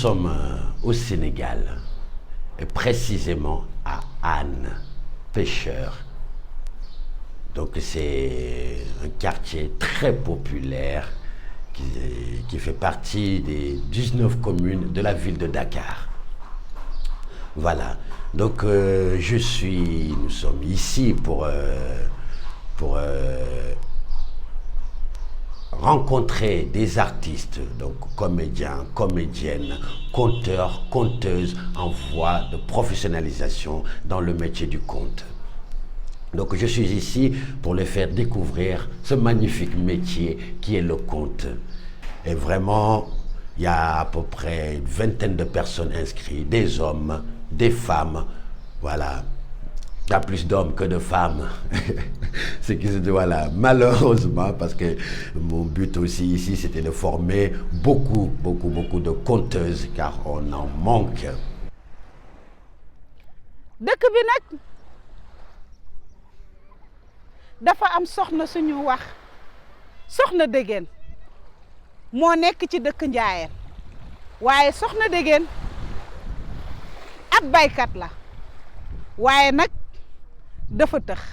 sommes au Sénégal, et précisément à Anne, Pêcheur. Donc c'est un quartier très populaire qui fait partie des 19 communes de la ville de Dakar. Voilà, donc nous sommes ici pour rencontrer des artistes, donc comédiens, comédiennes, conteurs, conteuses en voie de professionnalisation dans le métier du conte. Donc je suis ici pour les faire découvrir ce magnifique métier qui est le conte. Et vraiment, il y a à peu près une vingtaine de personnes inscrites, des hommes, des femmes, voilà. Il y a plus d'hommes que de femmes. C'est que, voilà, malheureusement, parce que mon but aussi ici, c'était de former beaucoup de conteuses, car on en manque. dëkk bi nag dafa am soxna suñu wax soxna Dégéen moo nekk ci dëkk Njaayeen waaye soxna Dégéen ab baykat la waaye nag dafa tëx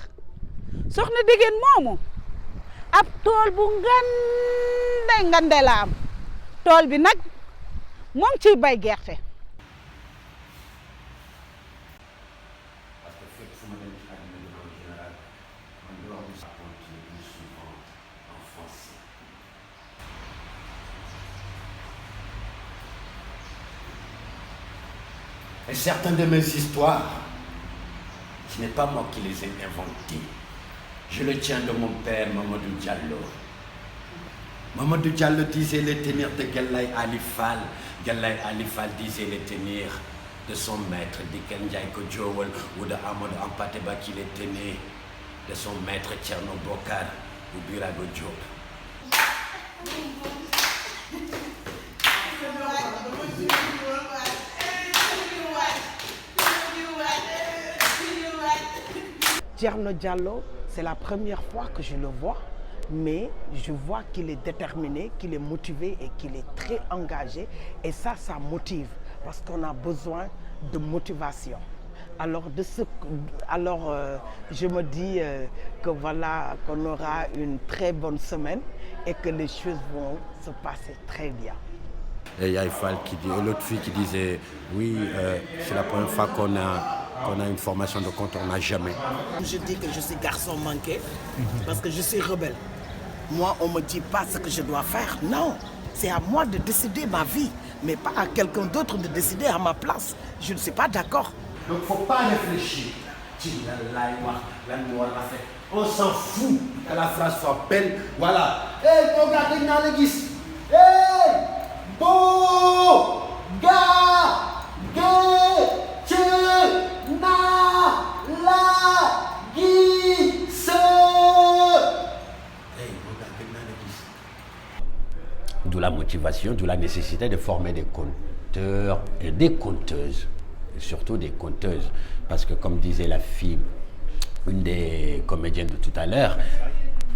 soxna Dégéen moomu ab tool bu ngande la am tool bi nag moo ngi ciy bay gerte. Et certaines de mes histoires, ce n'est pas moi qui les ai inventées. Je le tiens de mon père, Mamadou Diallo. Mamadou Diallo disait les tenir de Galaye Ali Fall. Galaye Ali Fall disait les tenir de son maître, Dikel Ndiaye Kodjowol, ou de Amadou Ampateba qui les tenait, de son maître Thierno Bokar ou Birago Diop. Thierno Diallo, c'est la première fois que je le vois, mais je vois qu'il est déterminé, qu'il est motivé et qu'il est très engagé. Et ça motive, parce qu'on a besoin de motivation. Alors, je me dis que voilà, qu'on aura une très bonne semaine et que les choses vont se passer très bien. Et il y a l'autre fille qui disait, oui, c'est la première fois qu'on a une formation de conte, on n'a jamais. Je dis que je suis garçon manqué parce que je suis rebelle. Moi, on ne me dit pas ce que je dois faire. Non, c'est à moi de décider ma vie, mais pas à quelqu'un d'autre de décider à ma place. Je ne suis pas d'accord. Donc, il ne faut pas réfléchir. On s'en fout que la phrase soit belle. Voilà. Hey, mon gars, t'es dans l'église. Hey, beau gars, d'où la motivation, d'où la nécessité de former des conteurs et des conteuses, et surtout des conteuses, parce que comme disait la fille, une des comédiennes de tout à l'heure,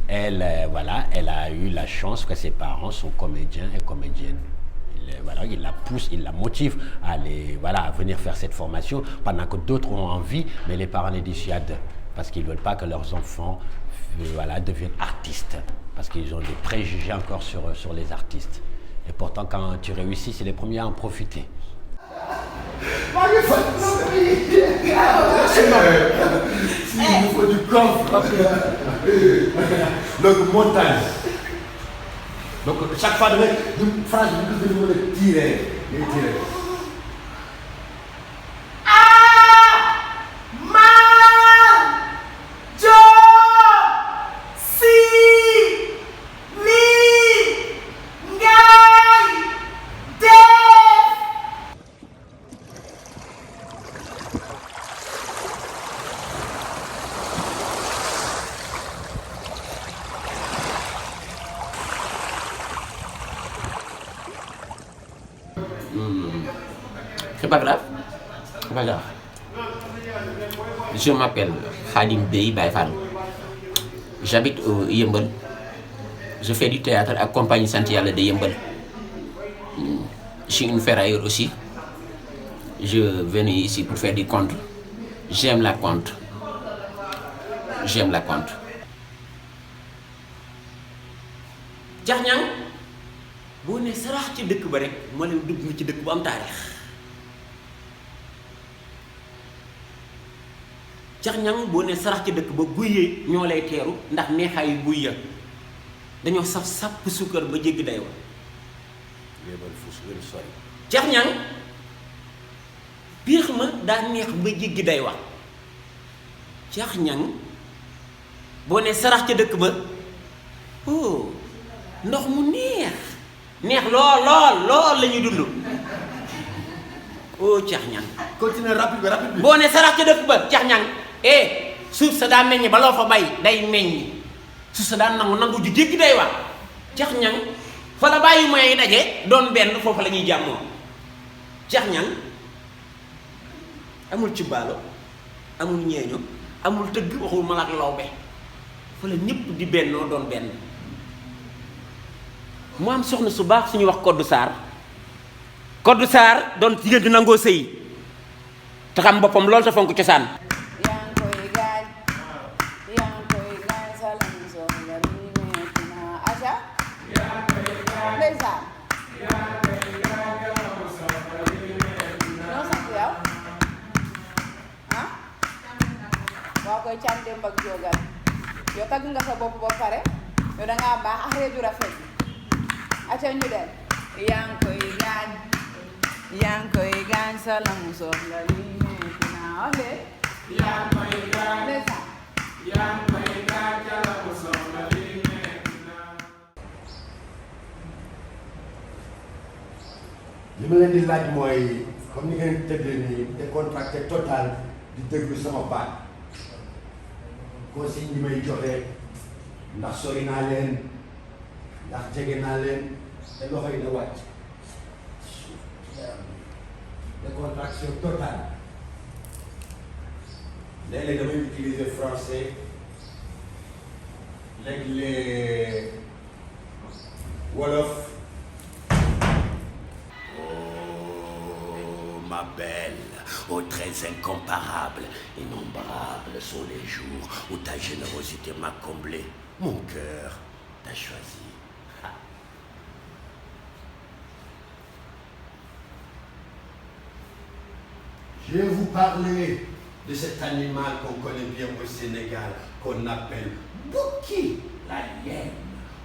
elle a eu la chance que ses parents sont comédiens et comédiennes. Il la pousse, il la motive à venir faire cette formation pendant que d'autres ont envie, mais les parents les dissuadent parce qu'ils ne veulent pas que leurs enfants deviennent artistes, parce qu'ils ont des préjugés encore sur les artistes. Et pourtant, quand tu réussis, c'est les premiers à en profiter. Il faut du coffre. Donc, montagne. Donc, chaque fois, une phrase, vous devez tirer. C'est pas grave. C'est pas grave. Je m'appelle Khadim Bey Baïfal. J'habite au Yembel. Je fais du théâtre à compagnie Santiago de Yembel. Je suis une ferrailleur aussi. Je venais ici pour faire du compte. J'aime la compte. J'aime la compte. Jax ñang boo ne sarax ci dëkk ba rek moo leen dugg nga ci dëkk bu am taarix. Jax ñang boo ne sarax ci dëkk ba guyyee ñoo lay teeru ndax neexaayu guy ya dañoo saf sàpp suukar ba jéggi day wa Jax ñang piix ma daa neex ba jéggi day wax Jax ñang boo ne sarax ca dëkk ba oh ndox mu neex lool la ñuy dund oh Jax ñang Continue rapide. boo ne sarax ca dëkk ba Jax ñang suuf sa daa meññ ba loo fa bay day meññ suuf sa daa nangu ju jéggi day wax Jax ñang fa la bàyyi mooy daje doon benn foofu la ñuy jàmmoo Jax ñang amul ci baalo amul ñeeño amul tëgg waxul malaak lawbe fa la ñëpp di bennoo doon benn mu am soxna su baax suñuy wax Koddu Saar doon jigéen di nangoo sëy te xam boppam loolu te fonk cosaan koy cam dem ak jogal yow tagg nga sa bopp ba pare yow da ngaa baax ak réew ju rafet aca ñu dem yaa ngi koy gaañ sa lamu soxla li metti naa wax de yaa ngi koy gaañ sa lamu soxla li metti naa. li ma leen di laaj mooy comme ni ngeen tëddee nii décontracté total di déglu sama baat consigne yi may joxe ndax sori naa leen ndax jege naa leen te loxo yi na wàcc décontraction totale léeg-léeg damay utiliser français léeg-léeg wolof. Oh ma belle, oh très incomparable, innombrables sont les jours où ta générosité m'a comblé. Mon cœur t'a choisi. Je vais vous parler de cet animal qu'on connaît bien au Sénégal, qu'on appelle Bouki la hyène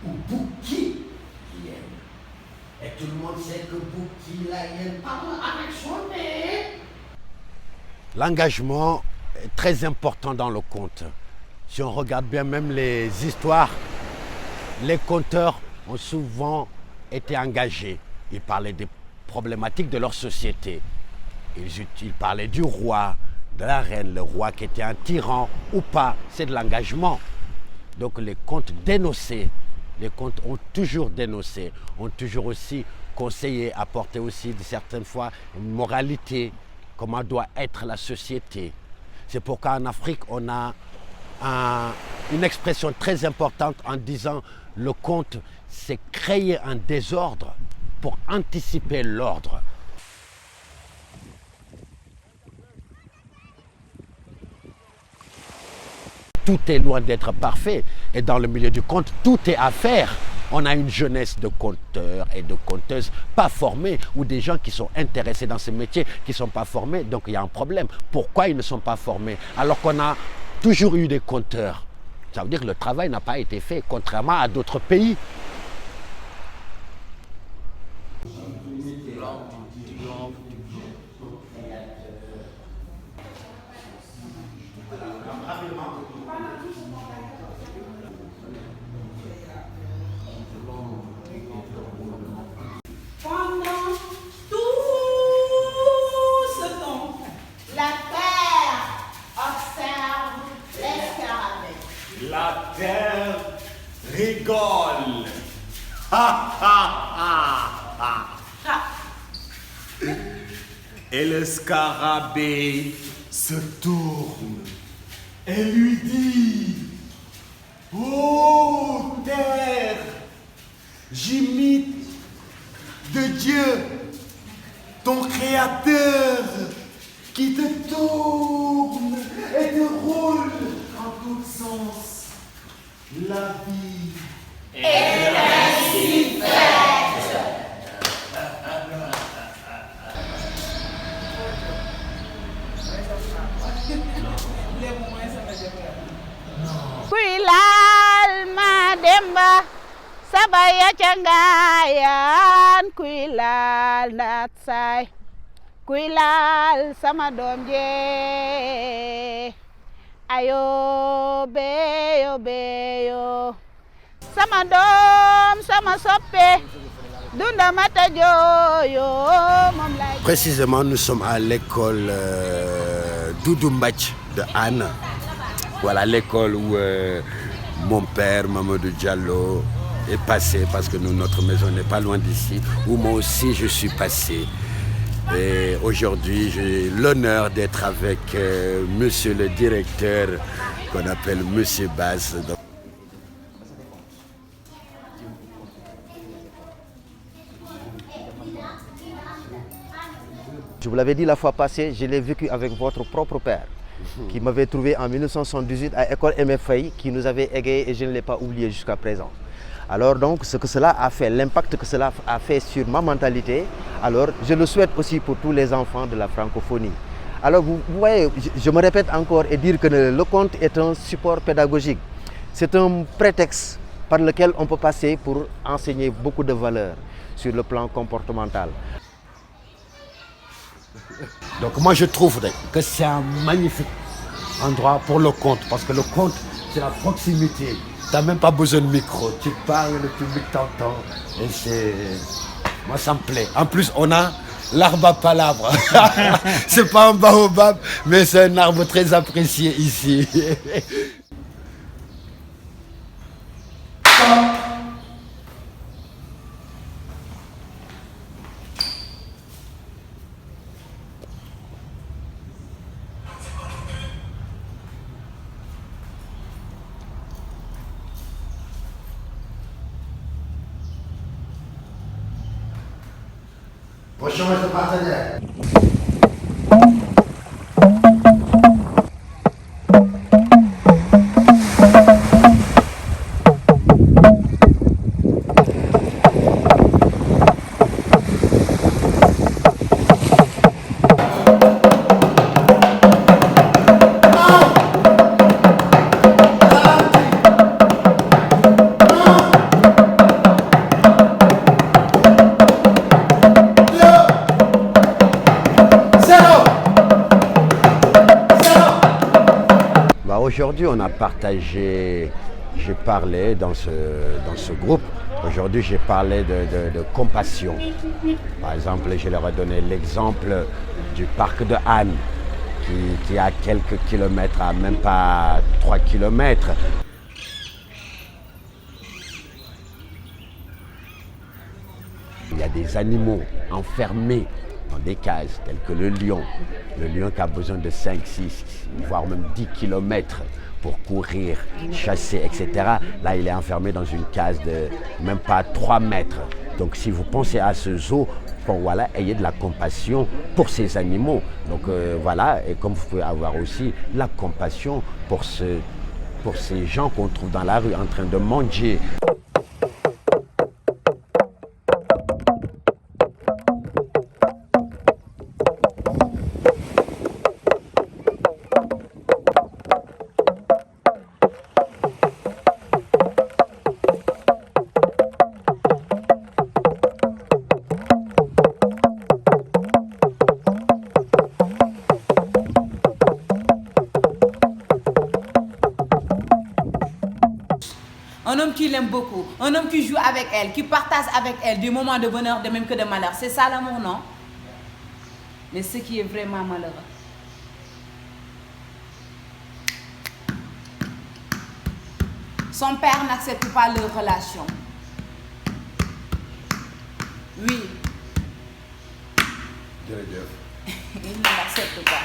ou Bouki l'hyène. Et tout le monde sait que Bouki la hyène parle avec son nez. L'engagement est très important dans le conte. Si on regarde bien même les histoires, les conteurs ont souvent été engagés. Ils parlaient des problématiques de leur société. Ils parlaient du roi, de la reine, le roi qui était un tyran ou pas. C'est de l'engagement. Donc les contes dénonçaient. Les contes ont toujours dénoncé, ont toujours aussi conseillé, apporté aussi certaines fois une moralité, comment doit être la société. C'est pourquoi en Afrique, on a une expression très importante en disant le conte, c'est créer un désordre pour anticiper l'ordre. Tout est loin d'être parfait. Et dans le milieu du conte, tout est à faire. On a une jeunesse de conteurs et de conteuses pas formés ou des gens qui sont intéressés dans ce métier qui ne sont pas formés. Donc il y a un problème. Pourquoi ils ne sont pas formés alors qu'on a toujours eu des conteurs? Ça veut dire que le travail n'a pas été fait, contrairement à d'autres pays. La terre rigole. Ha, ha, ha, ha. Et le scarabée se tourne et lui dit: ô terre, j'imite de Dieu navigateur qui te tourne et te roule en tous sens. La vie est ainsi faite. kuy laal ma demba sabaya cangayan kuy laal ndaat saay kuy laal sama doom je ayo beyo beyo sama doom sama soppe dunda mata joyo moom lay. Précisément, nous sommes à l'école Doudou Mbach de Anne. Voilà l'école où mon père, Mamadou Diallo, est passé parce que notre maison n'est pas loin d'ici, où moi aussi je suis passé. Et aujourd'hui, j'ai l'honneur d'être avec monsieur le directeur, qu'on appelle monsieur Bass. Je vous l'avais dit la fois passée, je l'ai vécu avec votre propre père, qui m'avait trouvé en 1978 à l'école MFI, qui nous avait égayé et je ne l'ai pas oublié jusqu'à présent. Alors donc, ce que cela a fait, l'impact que cela a fait sur ma mentalité, alors je le souhaite aussi pour tous les enfants de la francophonie. Alors vous voyez, je me répète encore et dire que le conte est un support pédagogique. C'est un prétexte par lequel on peut passer pour enseigner beaucoup de valeurs sur le plan comportemental. Donc moi je trouve que c'est un magnifique endroit pour le conte, parce que le conte c'est la proximité. Tu n'as même pas besoin de micro, tu parles, le public t'entend et c'est... Moi ça me plaît. En plus on a l'arbre à palabres. C'est pas un baobab, mais c'est un arbre très apprécié ici. Bonjour, votre partenaire. Aujourd'hui, on a partagé, j'ai parlé dans ce groupe, aujourd'hui j'ai parlé de compassion. Par exemple, je leur ai donné l'exemple du parc de Anne, qui est à quelques kilomètres, à même pas 3 kilomètres. Il y a des animaux enfermés dans des cases, telles que le lion qui a besoin de 5, 6, voire même 10 kilomètres pour courir, chasser, etc. Là, il est enfermé dans une case de même pas 3 mètres. Donc, si vous pensez à ce zoo, bon, voilà, ayez de la compassion pour ces animaux. Donc, voilà, et comme vous pouvez avoir aussi la compassion pour ces gens qu'on trouve dans la rue en train de manger. Un homme qui l'aime beaucoup, un homme qui joue avec elle, qui partage avec elle des moments de bonheur de même que de malheur. C'est ça l'amour, non? Mais ce qui est vraiment malheureux. Son père n'accepte pas leur relation. Oui. Il ne l'accepte pas.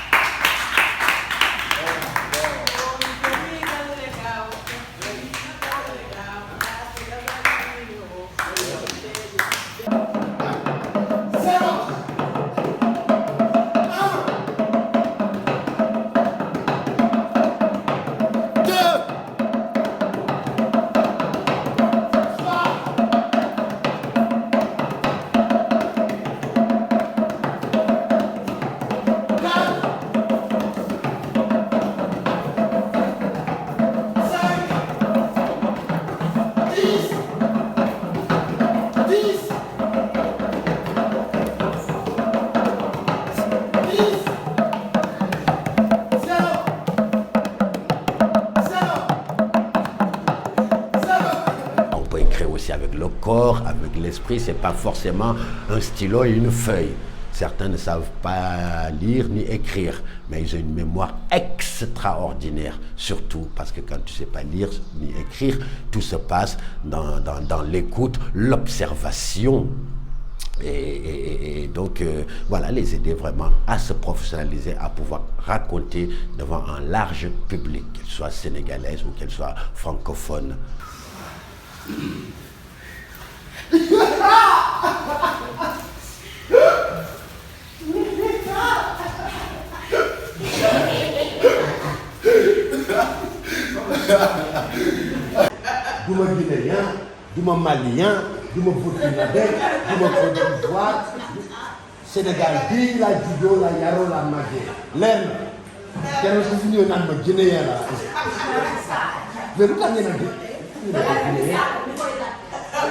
crée aussi avec le corps, avec l'esprit. C'est pas forcément un stylo et une feuille. Certains ne savent pas lire ni écrire, mais ils ont une mémoire extraordinaire, surtout parce que quand tu ne sais pas lire ni écrire, tout se passe dans l'écoute, l'observation. Et donc, voilà, les aider vraiment à se professionnaliser, à pouvoir raconter devant un large public, qu'elle soit sénégalaise ou qu'elle soit francophone. Du ma Guinéen, du ma Malien, du ma Burkinabé, du ma Côte d'Ivoire. Sénégal bii laa juddoo la yaroo la màggee leer na kenn ku fi ñëw naan ma Guinéen la mais lu tax ngeen a ñu ne Guinéen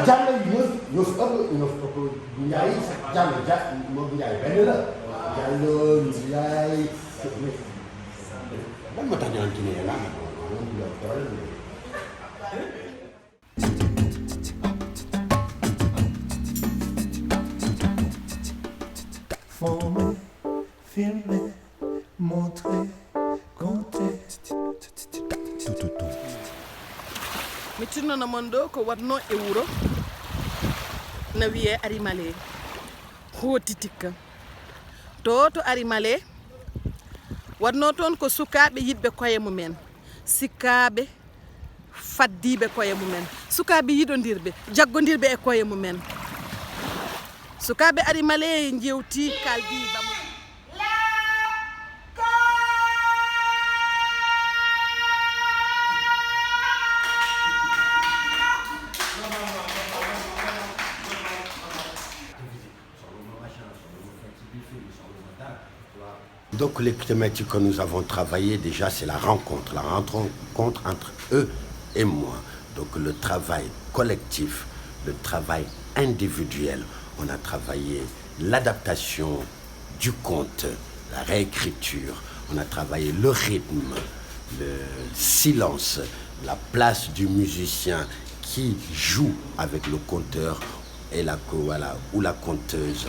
jàmm ñoo fi ëpp bu Njaay jàmm moom bu Njaay benn la Diallo Njaay lan moo tax ñu naan Guinéen la Former, filmer, montrer, compter. mi tinnonomon ɗo ko watno e wuro no wiye arimale hotitikka to arimale watno toon ko sukaɓe yiɗɓe koye mumen sikkaɓe faddiɓe koye mumen sukaɓe yiɗodirɓe jaggodirɓe e koye mumen sukaɓe arimale jewti kaldi bamo Donc les thématiques que nous avons travaillées déjà, c'est la rencontre entre eux et moi. Donc le travail collectif, le travail individuel. On a travaillé l'adaptation du conte, la réécriture, on a travaillé le rythme, le silence, la place du musicien qui joue avec le conteur et ou la conteuse.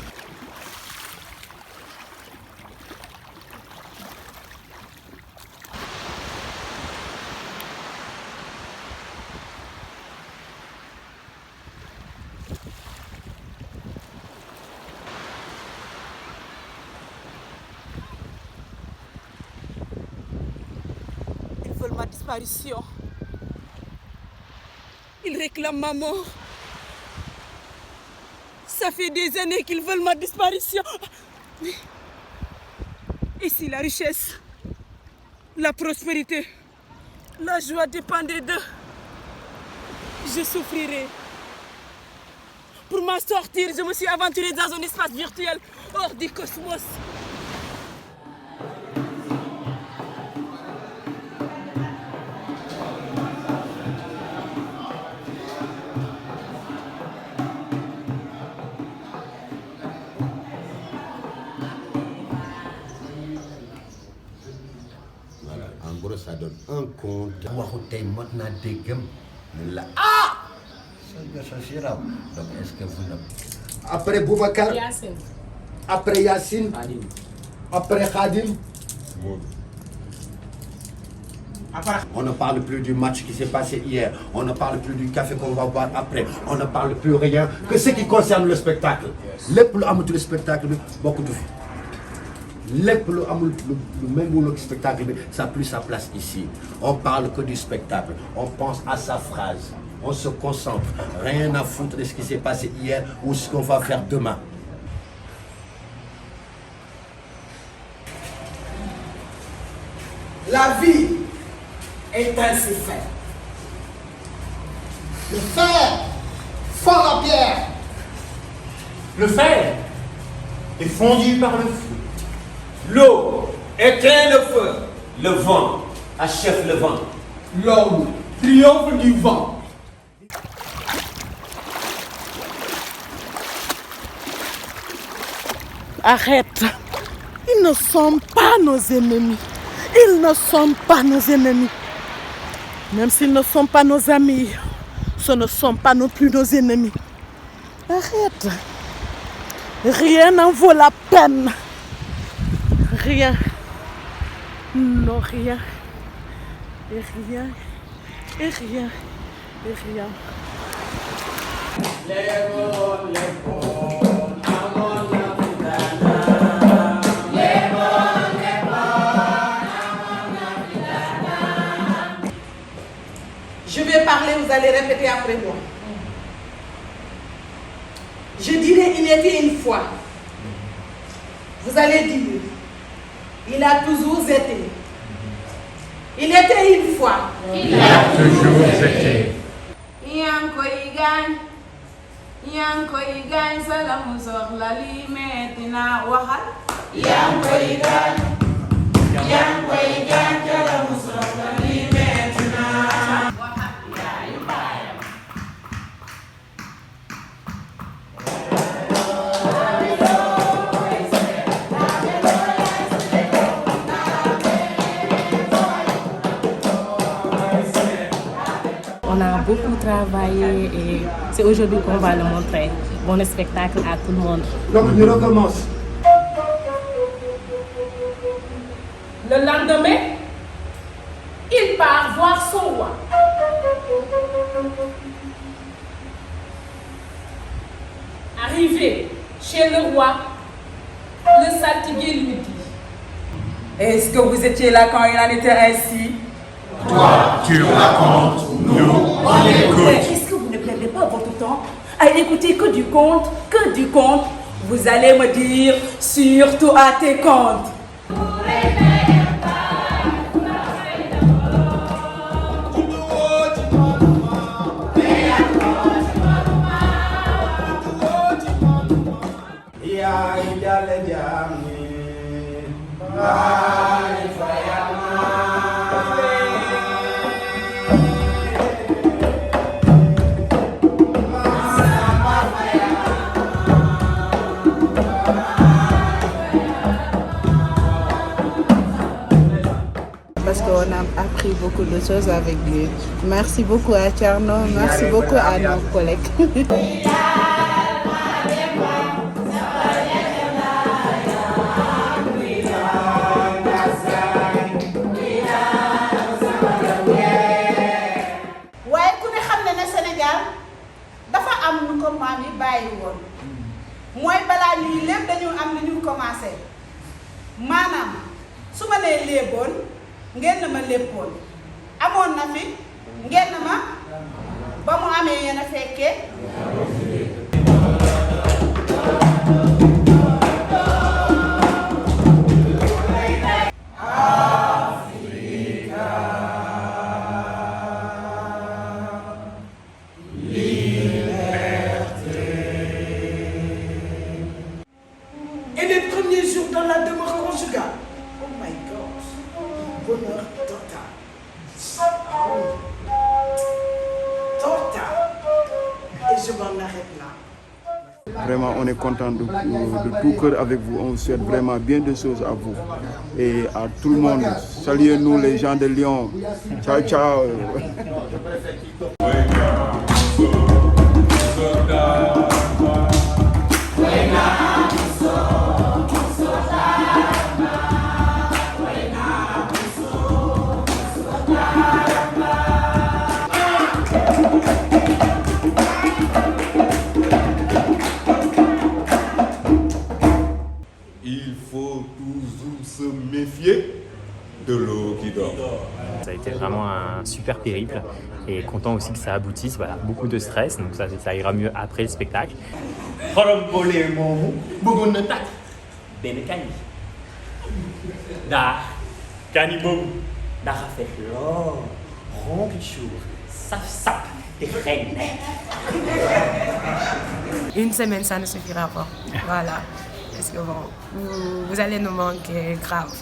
Ils veulent ma disparition. Ils réclament ma mort. Ça fait des années qu'ils veulent ma disparition. Et si la richesse, la prospérité, la joie dépendaient d'eux, je souffrirais. Pour m'en sortir, je me suis aventurée dans un espace virtuel hors du cosmos. En gros, ça donne un conte. Donc, est-ce que vous ne... Après Boubacar, après Yacine, après Khadim. On ne parle plus du match qui s'est passé hier. On ne parle plus du café qu'on va boire après. On ne parle plus rien que ce qui concerne le spectacle. Le spectacle, beaucoup de filles. Le spectacle, ça n'a plus sa place ici. On parle que du spectacle. On pense à sa phrase. On se concentre. Rien à foutre de ce qui s'est passé hier ou ce qu'on va faire demain. La vie est ainsi faite. Le fer fond la pierre. Le fer est fondu par le feu. L'eau éteint le feu. Le vent achève le vent. L'homme triomphe du vent. Arrête. Ils ne sont pas nos ennemis. Ils ne sont pas nos ennemis. Même s'ils ne sont pas nos amis, ce ne sont pas non plus nos ennemis. Arrête. Rien n'en vaut la peine. Rien. Non, rien. Et rien. Et rien. Et rien. Je vais parler, vous allez répéter après moi. Je dirai il était une fois. Vous allez dire il a toujours été. Il était une fois. Il a toujours été. Yanko igan salam soxla li metina waxal. Yanko igan salam soxla li metina. On a beaucoup travaillé et c'est aujourd'hui qu'on va le montrer. Bon spectacle à tout le monde. Donc, on recommence. Le lendemain, il part voir son roi. Arrivé chez le roi, le saltigué lui dit: Est-ce que vous étiez là quand il en était ainsi? Toi, tu racontes, nous, on écoute. Est-ce que vous ne perdez pas votre temps à écouter que du conte? Vous allez me dire surtout à tes comptes. Parce qu'on a appris beaucoup de choses avec lui. Merci beaucoup à Thierno, merci beaucoup à nos collègues. waaye ku ne xam ne Sénégal dafa am nu ko maam yi bàyyi woon mooy balaa ñuy lépp dañu am lu ñu commencé maanaam su ma nee léeboon ngeen na ma léppoon amoon na fi ngeen na ma ba mu amee yéen a fekkee. Et les premiers jours dans la demeure conjugale. Oh my God. Bonheur total. Total. Et je m'en arrête là. Vraiment, on est content de tout cœur avec vous. On souhaite vraiment bien de choses à vous et à tout le monde. Saluez-nous les gens de Lyon. Ciao, ciao. Il faut toujours se méfier de l'eau qui dort. Ça a été vraiment un super périple et content aussi que ça aboutisse. Voilà, beaucoup de stress, donc ça ira mieux après le spectacle. xorom boole moomu bëggoon na tàkk benn kañ daa kaani boobu daa xafet lool ronk jour saf-sap te xeeñ ne. Une semaine, ça ne suffira pas. Voilà. Parce que bon, vous allez nous manquer grave.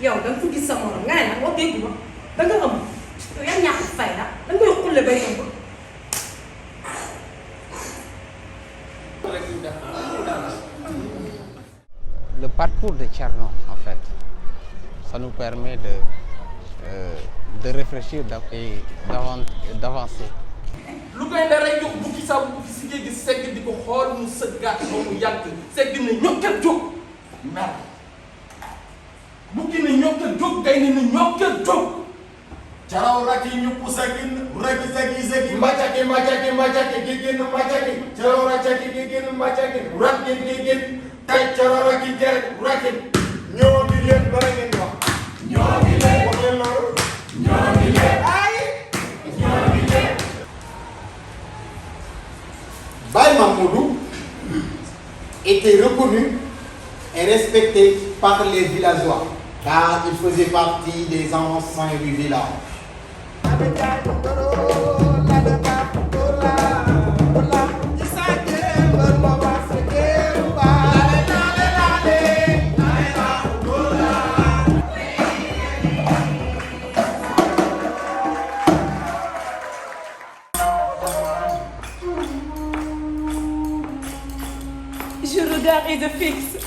yow da nga ko gis sa morom nga ne nag wax dégg ma da nga ëmb yow yaa ñàkk fay la da nga koy xulle bay ëmb. Le parcours de Thierno, en fait, ça nous permet de réfléchir et d'avancer. lu koy daray jox bukki saa bu fi si géej gi segg di ko xool mu sëggaat ba mu yàgg segg na ñokkat jóg mer bukki na ñokkat jóg day na ñokkat jóg Caraw raki ñu pusagin raki zagi macaki gigin macaki caraw raki gigin macaki rakin gigin tay caraw raki gerek rakin ñoo ngi leen bara ngeen wax ñoo ngi leen wax leen loolu ñoo ngi leen ay ñoo ngi leen Baye Mamadou était reconnu et respecté par les villageois car il faisait partie des anciens du village. Je regarde et je fixe.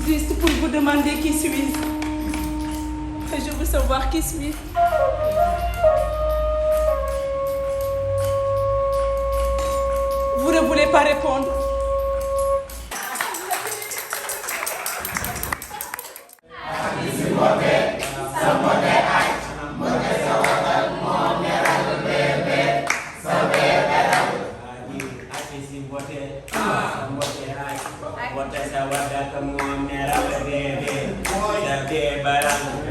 Juste pour vous demander qui suis-je. Je veux savoir qui suis. Vous ne voulez pas répondre. Barang